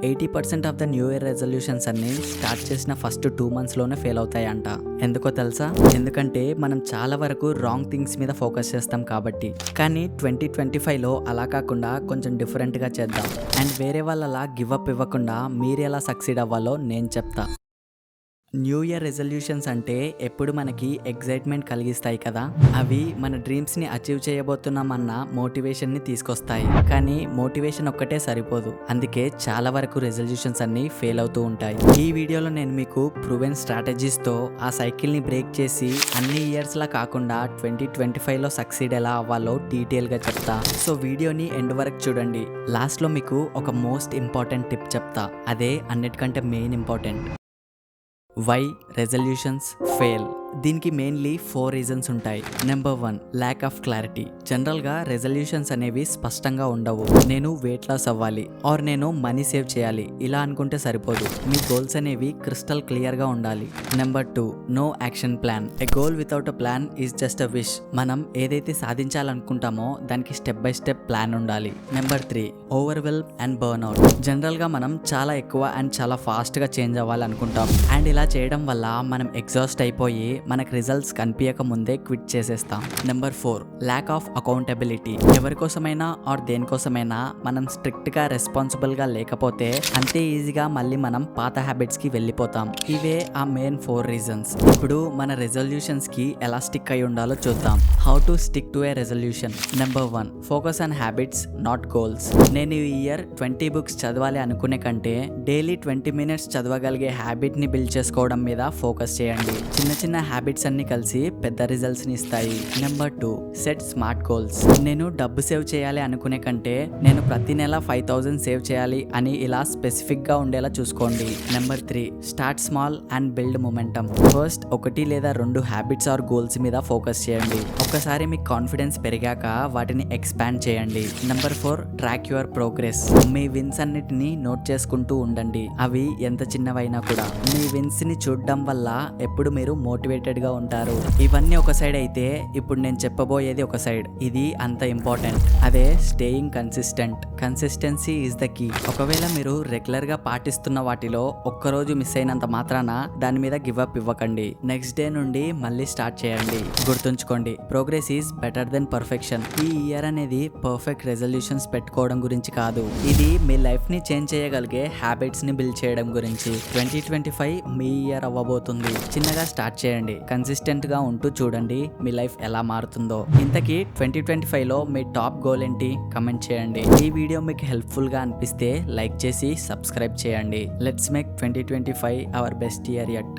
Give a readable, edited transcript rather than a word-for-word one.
80% of the new year resolutions అన్ని start చేసిన first 2 monthsలోనే fail అవుతాయంట. ఎందుకో తెలుసా? ఎందుకంటే మనం చాలా వరకు రాంగ్ థింగ్స్ మీద ఫోకస్ చేస్తాం కాబట్టి. కానీ 2025లో అలా కాకుండా కొంచెం డిఫరెంట్గా చేద్దాం అండ్ వేరే వాళ్ళలా గివ్ అప్ ఇవ్వకుండా మీరు ఎలా సక్సీడ్ అవ్వాలో నేను చెప్తా. న్యూ ఇయర్ రెజల్యూషన్స్ అంటే ఎప్పుడు మనకి ఎగ్జైట్మెంట్ కలిగిస్తాయి కదా, అవి మన డ్రీమ్స్ని అచీవ్ చేయబోతున్నామన్న మోటివేషన్ని తీసుకొస్తాయి. కానీ మోటివేషన్ ఒక్కటే సరిపోదు, అందుకే చాలా వరకు రెజల్యూషన్స్ అన్ని ఫెయిల్ అవుతూ ఉంటాయి. ఈ వీడియోలో నేను మీకు ప్రూవెన్ స్ట్రాటజీస్తో ఆ సైకిల్ని బ్రేక్ చేసి అన్ని ఇయర్స్లా కాకుండా 2025లో సక్సీడ్ ఎలా అవ్వాలో డీటెయిల్గా చెప్తా. సో వీడియోని ఎండ్ వరకు చూడండి. లాస్ట్లో మీకు ఒక మోస్ట్ ఇంపార్టెంట్ టిప్ చెప్తా, అదే అన్నిటికంటే main important. Why resolutions fail. దీనికి మెయిన్లీ 4 రీజన్స్ ఉంటాయి. Number 1, lack of clarity. జనరల్గా రెజల్యూషన్స్ అనేవి స్పష్టంగా ఉండవు. నేను వెయిట్ లాస్ అవ్వాలి ఆర్ నేను మనీ సేవ్ చేయాలి ఇలా అనుకుంటే సరిపోదు. మీ గోల్స్ అనేవి క్రిస్టల్ క్లియర్గా ఉండాలి. Number 2, no action plan. A goal without a plan is just a wish. మనం ఏదైతే సాధించాలనుకుంటామో దానికి స్టెప్ బై స్టెప్ ప్లాన్ ఉండాలి. Number 3, overwhelm and burn out. జనరల్గా మనం చాలా ఎక్కువ అండ్ చాలా ఫాస్ట్గా చేంజ్ అవ్వాలి అనుకుంటాం అండ్ ఇలా చేయడం వల్ల మనం ఎగ్జాస్ట్ అయిపోయి మనకు రిజల్ట్స్ కనిపించక ముందే క్విట్ చేసేస్తాం. Number 4, lack of accountability. ఎవరికోసమైనా ఆర్ దేనికోసమైనా మనం స్ట్రిక్ట్గా రెస్పాన్సిబుల్గా లేకపోతే అంతే ఈజీగా మళ్ళీ మనం పాత హ్యాబిట్స్కి వెళ్ళిపోతాం. ఇవే ఆ మెయిన్ 4 రీజన్స్. ఇప్పుడు మన రెజల్యూషన్స్కి ఎలా స్టిక్ అయి ఉండాలో చూద్దాం. How to stick to A resolution. Number 1, focus on habits not goals. నేను ఈ ఇయర్ 20 books చదవాలి అనుకునే కంటే డైలీ 20 minutes చదవగలిగే హ్యాబిట్ని బిల్డ్ చేసుకోవడం మీద ఫోకస్ చేయండి. చిన్న చిన్న హ్యాబిట్స్ అన్ని కలిసి పెద్ద రిజల్ట్స్ ని ఇస్తాయి. Number 2, set smart goals. నేను డబ్బు సేవ్ చేయాలి అనుకునే కంటే నేను ప్రతి నెల 5,000 సేవ్ చేయాలి అని ఇలా స్పెసిఫిక్ గా ఉండేలా చూసుకోండి. Number 3, start small and build momentum. First 1 లేదా 2 హ్యాబిట్స్ ఆర్ గోల్స్ మీద ఫోకస్ చేయండి. ఒక్కసారి మీకు కాన్ఫిడెన్స్ పెరిగాక వాటిని ఎక్స్పాండ్ చేయండి. Number 4, track your progress. మీ విన్స్ అన్నిటిని నోట్ చేసుకుంటూ ఉండండి. అవి ఎంత చిన్నవైనా కూడా. మీ విన్స్ ని చూడడం వల్ల ఎప్పుడు మీరు మోటివేటెడ్ గా ఉంటారు. ఇవన్నీ ఒక సైడ్ అయితే ఇప్పుడు నేను చెప్పబోయేది ఒక సైడ్. ఇది అంత ఇంపార్టెంట్. అదే staying consistent. Consistency is the key. ఒకవేళ మీరు రెగ్యులర్ గా పాటిస్తున్న వాటిలో ఒక్కరోజు మిస్ అయినంత మాత్రాన దాని మీద గివ్ అప్ ఇవ్వకండి. నెక్స్ట్ డే నుండి మళ్ళీ స్టార్ట్ చేయండి. గుర్తుంచుకోండి, progress is better than perfection. ఈ ఇయర్ అనేది పర్ఫెక్ట్ రెజల్యూషన్స్ పెట్టుకోవడం గురించి కాదు, ఇది మీ లైఫ్ ని చేంజ్ చేయగలిగే హ్యాబిట్స్ ని బిల్డ్ చేయడం గురించి. 2025 మీ ఇయర్ అవ్వబోతుంది. చిన్నగా స్టార్ట్ చేయండి, కన్సిస్టెంట్ గా ఉంటూ చూడండి మీ లైఫ్ ఎలా మారుతుందో. ఇంతకీ 2025లో మీ టాప్ గోల్ ఏంటి? కమెంట్ చేయండి. ఈ వీడియో మీకు హెల్ప్ఫుల్ గా అనిపిస్తే లైక్ చేసి సబ్స్క్రైబ్ చేయండి. Let's make 2025 our best year at.